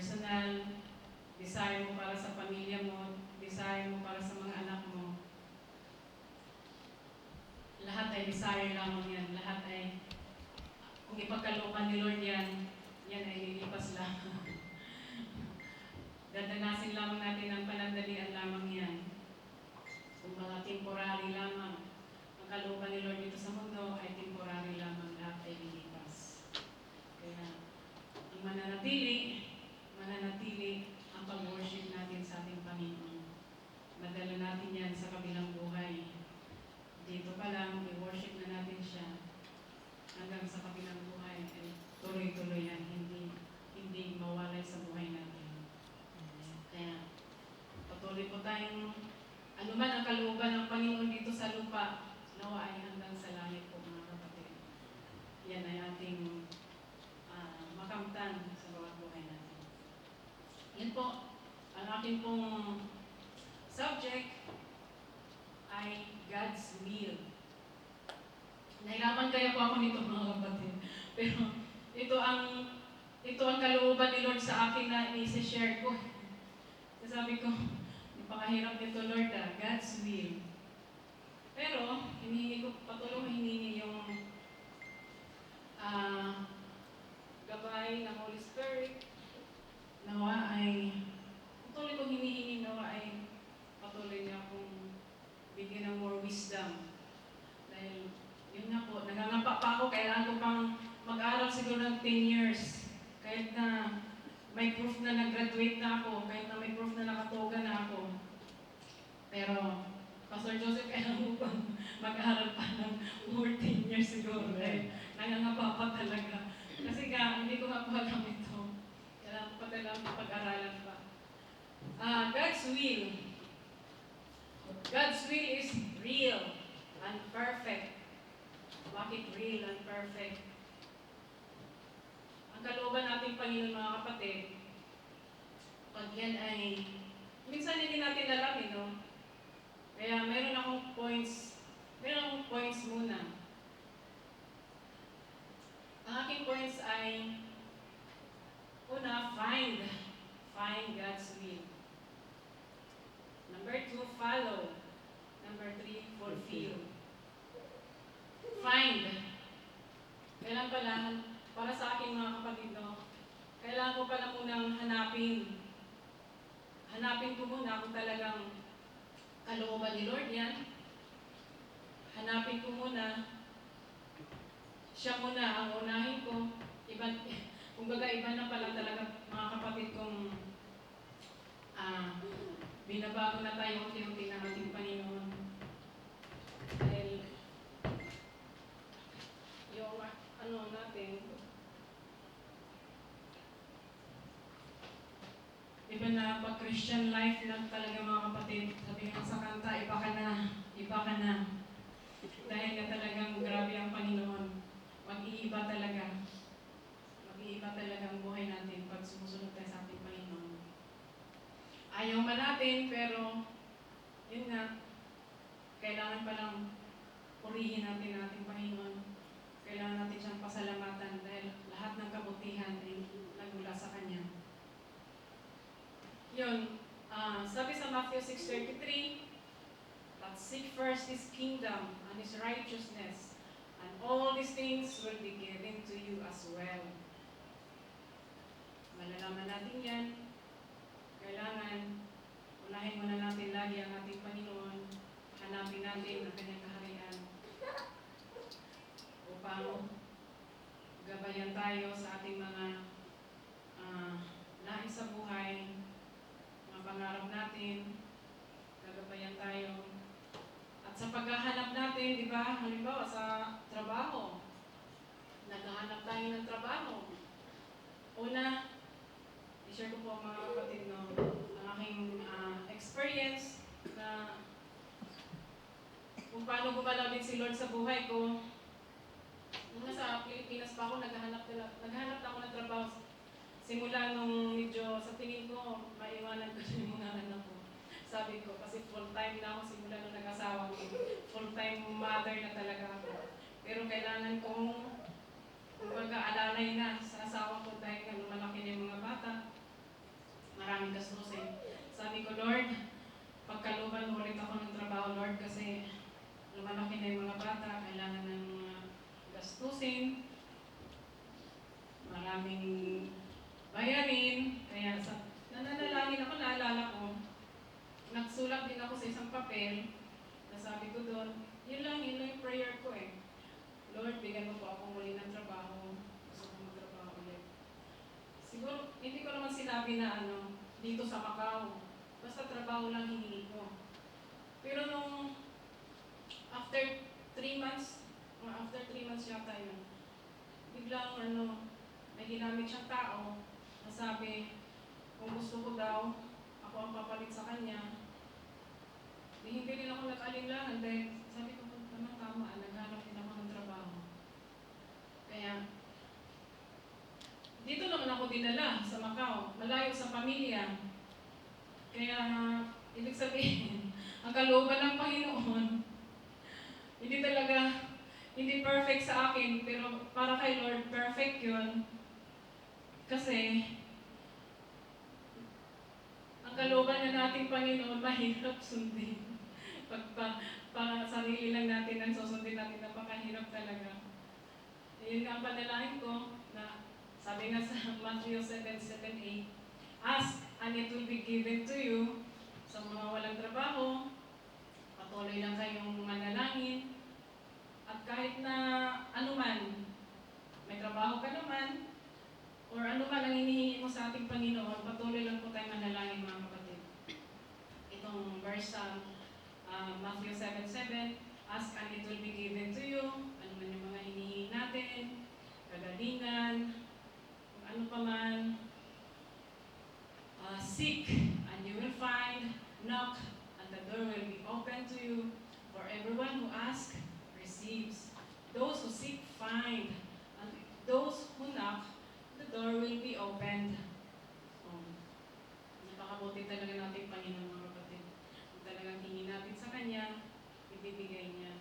personal, desire mo para sa pamilya mo, desire mo para sa mga anak mo. Lahat ay desire lamang yan. Lahat ay, kung ipagkalooban ni Lord yan, yan ay lilipas lamang. Dadanasin lamang natin ang panandalian lamang yan. Kung mga temporary lamang, ang kalooban ni Lord dito sa mundo ay temporary lamang, lahat ay lilipas. Kaya, ang mananatili ang pag-worship natin sa ating Panginoon. Madala natin yan sa kabilang buhay. Dito pa lang, i-worship na natin siya. Hanggang sa kabilang buhay, ay tuloy-tuloy yan, hindi mawalay sa buhay natin. Kaya, patuloy po tayong, anuman ang kalooban ng Panginoon dito sa lupa, nawa ay hanggang sa langit po mga kapatid. Yan ay ating makamtan sa bawat buhay natin. Yan po, ang aking pong subject ay God's will. Nahirapan kaya po ako nito mga kapatid. Pero ito ang kalooban ni Lord sa akin na i-share ko. Sabi ko, napakahirap nito Lord God's will. Pero, patuloy hinihingi yung gabay ng Holy Spirit. Nawa ay, patuloy kong hinihingi, nawa ay patuloy niya akong bigyan ng more wisdom. Dahil, yun nga po, nangangapa pa ako, kailangan ko pang mag-aral siguro ng 10 years. Kahit na may proof na nag-graduate na ako, kahit na may proof na nakatoga na ako. Pero, Pastor Joseph, kailangan mo pang mag-aral pa ng more 10 years siguro. Dahil nangangapa pa talaga. Kasi hindi ko nga pa alam ito. Kailangan ko pa talaga pag-aralan pa. God's will. God's will is real and perfect. Bakit real and perfect? Ang kalooban nating Panginoon mga kapatid, pag yan ay, minsan hindi natin alam, no? Kaya meron akong points muna. Ang aking points ay, una, find God's will. Number 2, follow. Number 3, fulfill. Find. Kailan pala, para sa aking mga kapatid, no, kailangan ko pala munang hanapin. Hanapin ko muna kung talagang kalooban ni Lord yan. Hanapin ko muna. Siya muna ang unahin ko. Kumbaga iba na pala talaga mga kapatid kung binabago na tayo unti-unti ng ating Panginoon. Dahil yung natin, iba na pag Christian life lang talaga mga kapatid. Sabi nga sa kanta, iba ka na. Dahil na talagang grabe ang Panginoon. Mag-iiba talaga. Mag-iiba talaga ang buhay natin pag sumusunod tayo sa ating Panginoon. Ayaw man natin, pero yun nga, kailangan palang purihin natin ang ating Panginoon. Kailangan natin siyang pasalamatan dahil lahat ng kabutihan ay nagmula sa Kanya. Yun, sabi sa Matthew 6:33, "But seek first His kingdom and His righteousness, and all these things will be given to you as well." Malalaman natin yan. Kailangan, unahin muna natin lagi ang ating Panginoon. Hanapin natin ang Kanyang kaharian upang gabayan tayo sa ating mga nais sa buhay, mga pangarap natin, gagabayan tayo. At sa paghahanap natin, di ba, halimbawa sa trabaho, naghahanap tayo ng trabaho. Una, i-share ko po mga kapatid, no, ang aking experience na kung paano gumalaw din si Lord sa buhay ko. Nung nasa Pilipinas pa ako, naghahanap ako ng trabaho. Simula nung medyo sa tingin ko, maiwanan ko yung mga anak ko. Sabi ko, kasi full-time na ako simula nung nag-asawa ko. Full-time mother na talaga ako. Pero kailangan kong, kumbaga, alalay na sa asawa ko dahil nga lumalaki na yung mga bata. daming bayarin. Kaya nananalangin ako, naalala ko, nagsulat din ako sa isang papel, nasabi ko doon, yun lang yung prayer ko eh. Lord, bigyan mo po ako muli ng trabaho. Gusto ko magtrabaho ulit. Siguro, hindi ko naman sinabi na dito sa Macau. Basta trabaho lang hiningi ko. Pero nung after 3 months, after 3 months yata yun, biglang may ginamit siyang tao na sabi, kung gusto ko daw, ako ang papalit sa kanya. Hindi rin ako nag-alinlangan dahil sabi ko, tama, naghanap din ako ng trabaho. Kaya, dito naman ako dinala sa Macau, malayo sa pamilya. Kaya, ibig sabihin, ang kalooban ng Panginoon, hindi perfect sa akin, pero para kay Lord, perfect yun. Kasi, ang kalooban na nating Panginoon, mahirap sundin. Para sarili lang natin ang susundin natin, napakahirap talaga. Yun nga ang panalangin ko, na sabi nga sa Matthew 7:8, ask and it will be given to you. Sa mga walang trabaho, patuloy lang kayong manalangin. At kahit na anuman, may trabaho ka naman, or anuman ang hinihingi mo sa ating Panginoon, patuloy lang po tayo manalangin mga kapatid. Itong verse sa Matthew 7:7, ask and it will be given to you. Ano man yung mga hinihingi natin, kagalingan, kung ano pa man. Seek and you will find, knock and the door will be open to you. For everyone who asks, receives. Those who seek, find. And those who knock, the door will be opened. Napakabuti talaga natin Panginoon mga kapatid. Kung talagang tingin natin sa Kanya, ibibigay niya.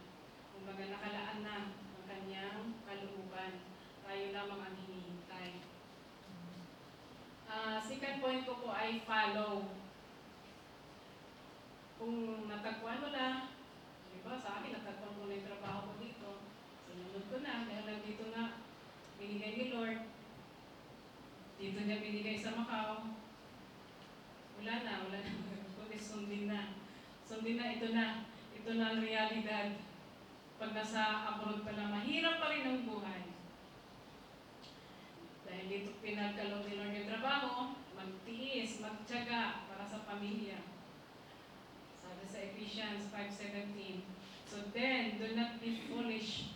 Kung baga nakalaan na ang Kanyang kalooban, tayo lamang ang hinihintay. Second point ko po ay follow. Kung natagpuan mo na, diba sa akin, natagpuan ko na yung trabaho ko dito, sinunod ko na, dahil nandito na, binigay ni Lord, dito niya binigay sa Macau, wala na, kundi sundin na, ito na ang realidad. Pag nasa abroad pala, mahirap pa rin ang buhay. Dahil dito pinagkaloob ni Lord yung trabaho, magtiis, magtiyaga para sa pamilya. Sabi sa Ephesians 5:17, so then, do not be foolish.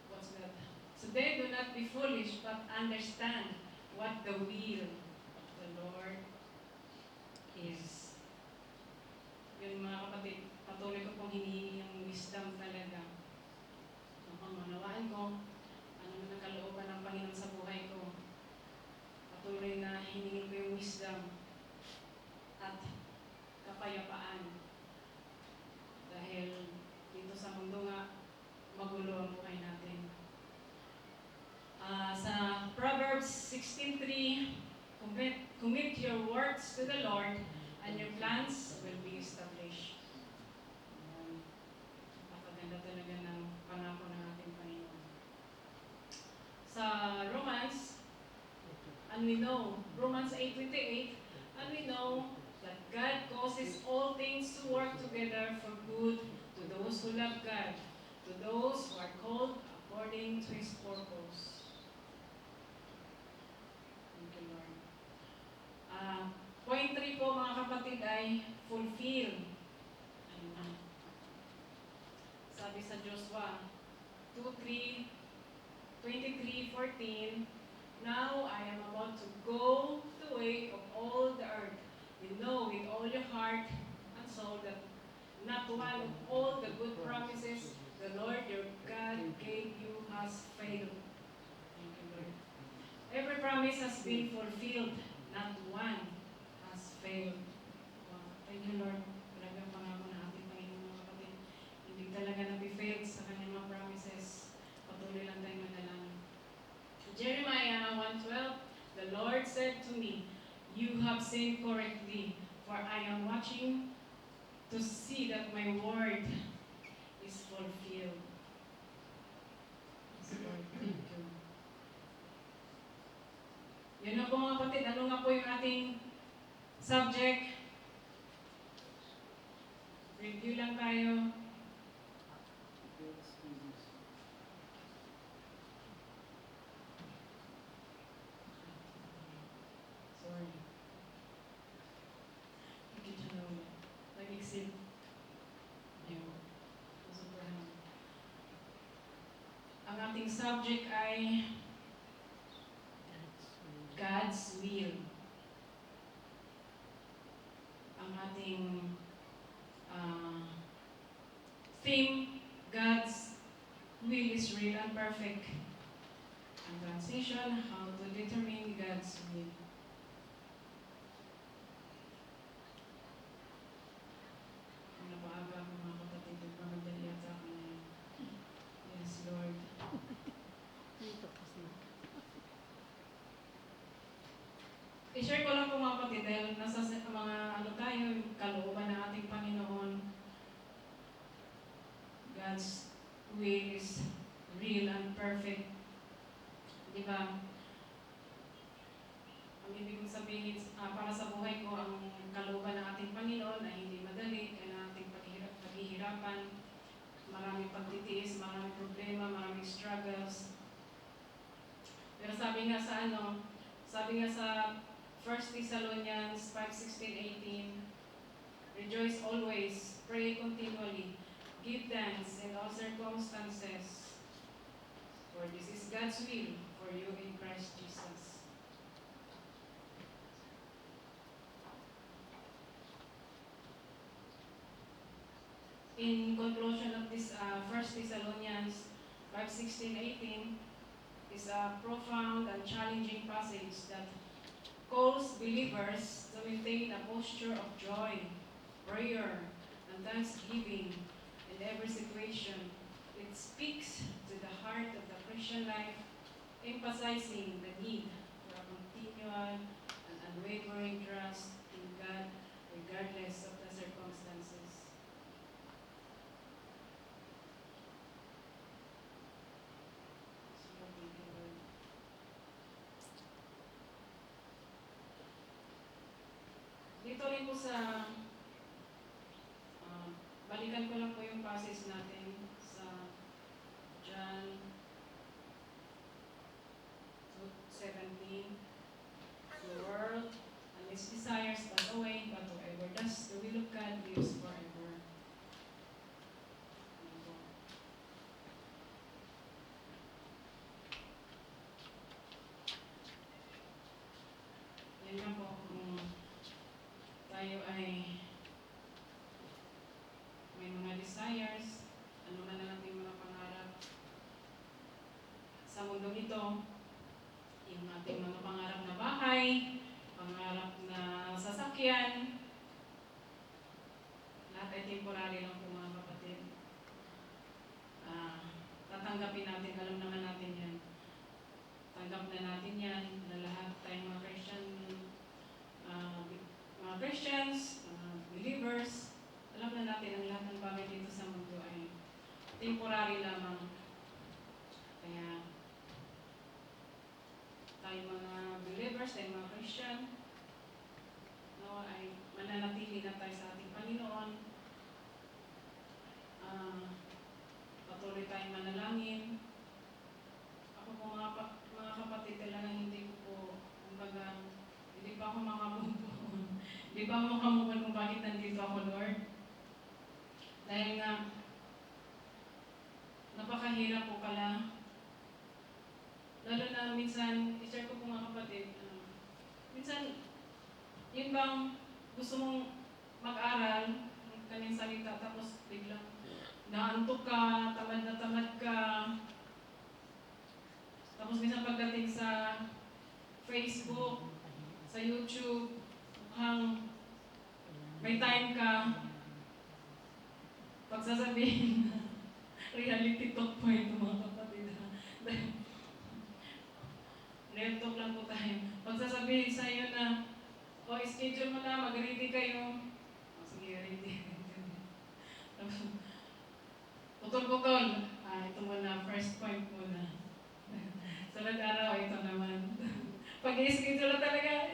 What's that? So then, do not be foolish, but understand what the will of the Lord is. Yung mga kapatid, patuloy ko pong hinihingi yung wisdom talaga. Ang manawaan ko, ano man ang kalooban ng Panginoon sa buhay ko. Patuloy na hiningin ko yung wisdom at kapayapaan. Dahil dito sa mundo nga, magulo ang buhay natin. Sa Proverbs 16:3, commit your works to the Lord and your plans will be established. Napakaganda talaga ng pangako ng ating Panginoon. Sa Romans, and we know, Romans 8:28, and we know that God causes all things to work together for good to those who love God, to those who are called according to His purpose. Thank you, Lord. Point 3 po mga kapatid ay fulfill. Ayun. Sabi sa Joshua 23:14, now I am about to go the way of all the earth. You know with all your heart and soul that not one of all the good promises the Lord your God gave you has failed. Thank you, Lord. Every promise has been fulfilled, not one has failed. Thank you, Lord. Talagang pangako na ating Panginoon mga kapatid. Hindi talaga nabi-failed sa kanyang mga promises. Patuloy lang tayong manalangin. Jeremiah 1:12, the Lord said to me, you have said correctly, for I am watching to see that my word is fulfilled. Yes, Lord. kapatid, ano nga po yung ating subject? Review lang tayo. Sorry. Hindi siya na ulit. Nag-exit. Ayun. Sobrang. Ang ating subject ay God's will. Ang ating theme, God's will is real and perfect. Ang transition, how to determine God's will. Ang napaaga ko mga kapatid, magmadali yata ako ngayon. Yes, Lord. I-share ko lang po mga kapatid dahil nasa mga ano tayo, kalooban ng ating Panginoon. God's will is real and perfect. Di ba? Ang ibig kong sabihin, para sa buhay ko, ang kalooban ng ating Panginoon ay hindi madali, kaya ating paghihirapan, maraming pagtitiis, maraming problema, maraming struggles. Pero sabi nga sa sa 1 Thessalonians 5:16-18, rejoice always, pray continually, give thanks in all circumstances, for this is God's will for you in Christ Jesus. In conclusion of this 1 Thessalonians 5:16-18 is a profound and challenging passage that calls believers to maintain a posture of joy, prayer, and thanksgiving in every situation. It speaks to the heart of the Christian life, emphasizing the need for a continual and unwavering trust in God regardless of the circumstances. Dito rin po sa, balikan ko lang po yung passage natin sa John 17. The world and its desires pass away, but whoever does the will of God lives forever. Yan lang po kung tayo ay may mga desires, ano man ang ating mga pangarap sa mundo ito, yung ating mga pangarap na bahay, pangarap na sasakyan, lahat ay temporary lang po mga kapatid. Tatanggapin natin, alam naman natin yan. Tanggap na natin yan, na lahat tayong mga Christians, believers, alam na natin ang lahat ng bagay dito sa mundo ay temporary lamang. Kaya tayo mga believers, tayo mga Christian, ay mananatili na tayo sa ating Panginoon. Patuloy tayong manalangin. Ako po mga kapatid, talagang hindi ko po, kumbaga, hindi pa ako makamove on. Hindi pa ako makamove on kung bakit nandito ako, Lord. Dahil nga, napakahirap po pala. Lalo na minsan, i-share ko po mga kapatid, minsan, yun bang gusto mong mag-aral, ng kanyang salita, tapos biglang naantok ka, tamad na tamad ka, tapos minsan pagdating sa Facebook, sa YouTube, mukhang may time ka, pagsasabihin reality talk po ito mga kapatid. Real talk lang po tayo. Pagsasabihin sa iyo na, schedule mo na, mag-ready kayo. Sige, ready. Putol-putol. Ito muna, first point muna. Sunod araw, ito naman. Pag-i-schedule talaga,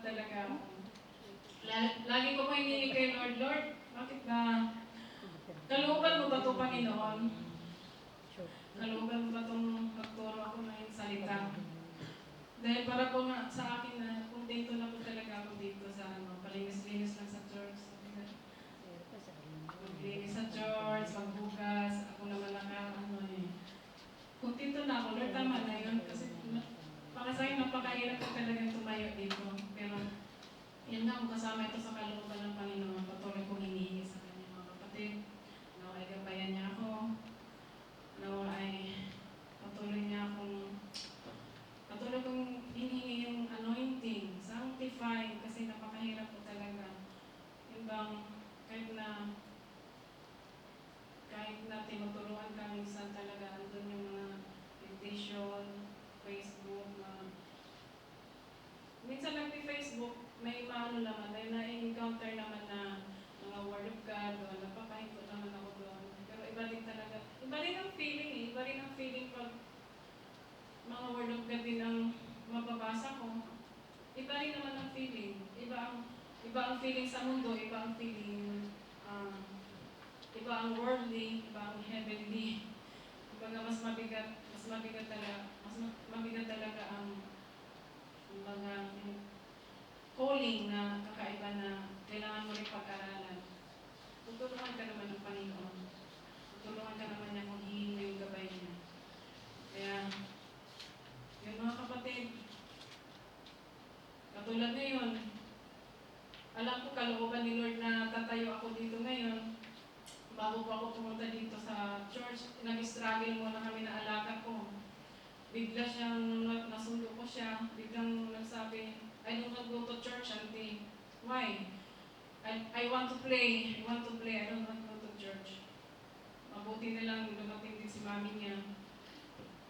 talaga ako. Lagi ko pa hinihingi kay Lord, Lord, bakit ba kalooban mo ba ito, Panginoon? Kalooban mo ba itong magturo ako ng salita? Dahil para po nga sa akin na kontento na po talaga ako dito sa palinis-linis lang sa church. Maglinis sa church, maghugas, ako naman kontento na ako. Lord, tama na yun. Kasi para sa akin, napakahirap ko talagang tumayo dito. Pero yan nga, kasama ito sa kalooban ng Panginoon. Patuloy kong hinihingi sa kanya mga kapatid. Nawa ay gabayan niya ako. Nawa ay patuloy kong hinihingi yung anointing, sanctify, kasi napakahirap po talaga. Yung bang, kahit na tinuturuan ka minsan talaga, andun yung mga temptation, Facebook, minsan nag-Facebook, may maano naman, may na-encounter naman na mga word of God, o napakahinto naman ako doon. Pero iba din talaga, iba rin ang feeling iba rin ang feeling pag mga word of God din ang mababasa ko. Iba rin naman ang feeling. Iba ang feeling sa mundo, iba ang feeling, iba ang worldly, iba ang heavenly. Kumbaga mas mabigat talaga ang mga calling na kakaiba na kailangan mo rin pag-aralan. Tutulungan ka naman ng Panginoon. Tutulungan ka naman niya kung hihingi yung gabay niya. Kaya, yun mga kapatid, katulad ngayon, alam ko kalooban ni Lord na tatayo ako dito ngayon. Bago po ako pumunta dito sa church, nag-struggle muna kami na alaga ko. Bigla siyang nasundo ko siya, biglang nagsabi, I don't want to go to church, auntie. Why? I want to play. I don't want to go to church. Mabuti na lang, dumating din si mami niya.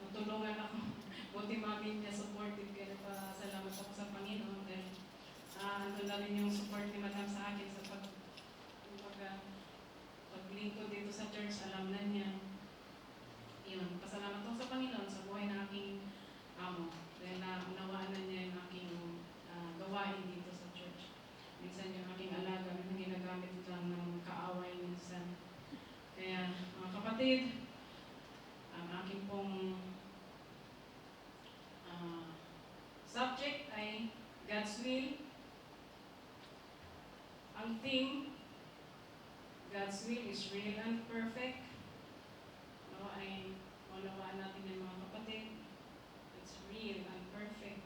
Natulungan ako. Buti mami niya, supportive. Kaya salamat ako sa Panginoon. Dahil ando na rin yung support ni Madam sa akin sa paglingkod dito sa church, alam na niya. Yun, pasalamat ako sa Panginoon sa buhay ng aking amo. Dahil naunawaan na niya yung aking gawain dito sa church. Minsan yung aking alaga na ginagamit lang ng kaaway minsan. Kaya mga kapatid, ang aking pong subject ay God's will. Ang theme, God's will is real and perfect. Ay maunawaan natin yung mga kapatid. It's real and perfect.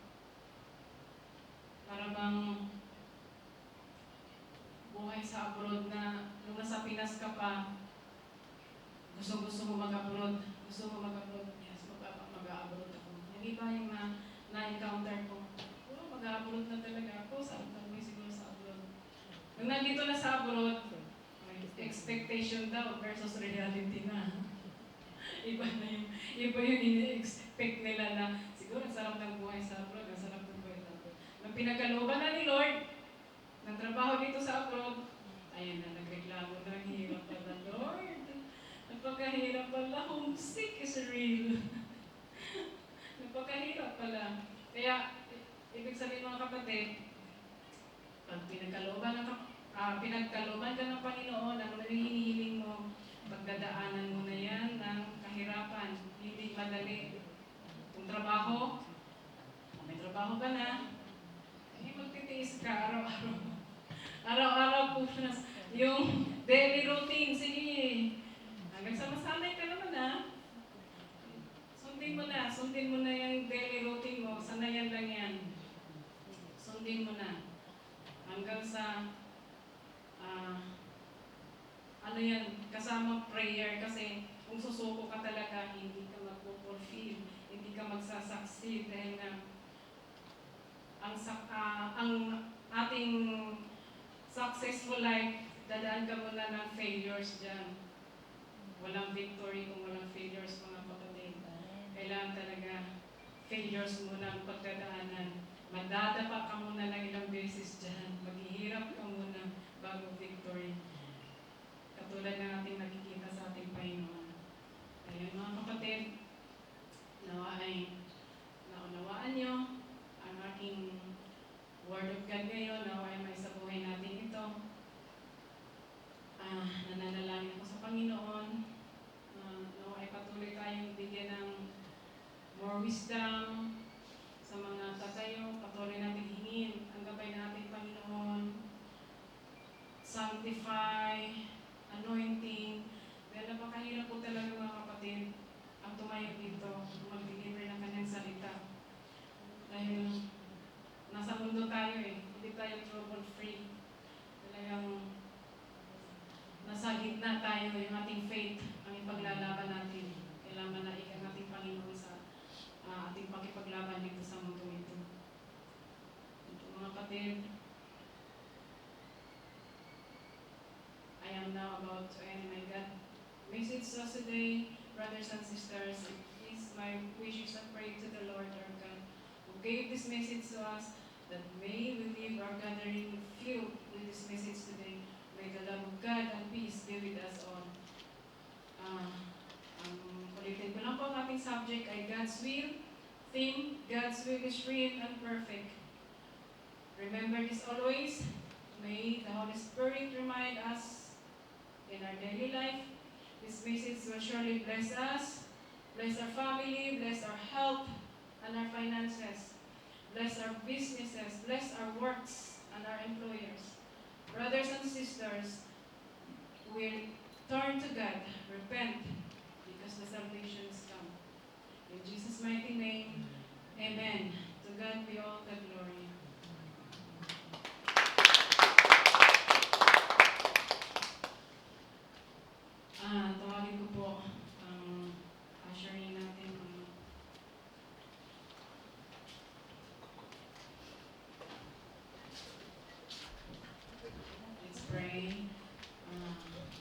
Para bang buhay sa abroad na nung nasa Pinas ka pa, gusto mo mag-abroad. Yes, mag-abroad ako. Yung iba yung na-encounter ko. Mag-abroad na talaga ako. Saan kami siguro sa abroad. Nung nandito na sa abroad, expectation daw versus reality na. Iba yung ini-expect nila na siguro ang sarap ng buhay sa abroad, ang sarap ng buhay sa abroad. Nung pinagkalooban na ni Lord, ng trabaho dito sa abroad, ayan na, nagreklamo na, hirap pala, Lord. Napakahirap pala, homesick is real. Napakahirap pala. Kaya, ibig sabihin mga kapatid, pag pinagkalooban ka ng Panginoon, ano na yung hinihiling mo, pagdadaanan mo na yan ng kahirapan. Hindi madali. Kung may trabaho ka na, magtitiis ka araw-araw. Araw-araw po na yung daily routine. Sige, hanggang sa masanay ka naman Sundin mo na yung daily routine mo. Sanayan lang yan. Sundin mo na. Hanggang sa kasama prayer, kasi kung susuko ka talaga, hindi ka mag-fulfill, hindi ka magsasucceed dahil nga ang ating successful life, dadaan ka muna ng failures dyan. Walang victory kung walang failures, mga kapatid. Kailangan talaga failures muna ang pagdadaanan. Madadapa ka muna ng ilang beses dyan. Maghihirap ka muna bago victory. Katulad ng ating nakikita sa ating Panginoon. Kaya mga kapatid, naunawaan nyo ang aking Word of God ngayon, naway may sa buhay natin ito. Nananalangin ako sa Panginoon. Naway patuloy tayong bigyan ng more wisdom sa mga tatayo. Patuloy natin hingin ang gabay natin, Panginoon. Sanctify, anointing. Dahil napakahirap po talaga mga kapatid ang tumayo dito, mag-deliver ng kanyang salita. Dahil nasa mundo tayo hindi tayo trouble free. Talagang nasa gitna tayo, yung ating faith, ang ipaglalaban natin. Kailangan na ang ating Panginoon sa ating pakipaglaban dito sa mundo ito. Ito mga kapatid, I am now about to end my God message to us today, brothers and sisters. It is my wishes and prayer to the Lord our God, who gave this message to us, that may we leave our gathering filled with this message today. May the love of God and peace be with us all. Ulitin ko lang po ang ating subject ay God's will. Theme, God's will is real and perfect. Remember this always. May the Holy Spirit remind us in our daily life. This message will surely bless us, bless our family, bless our health and our finances, bless our businesses, bless our works and our employers. Brothers and sisters, we'll turn to God, repent, because the salvation is come. In Jesus' mighty name, amen. To God be all the glory.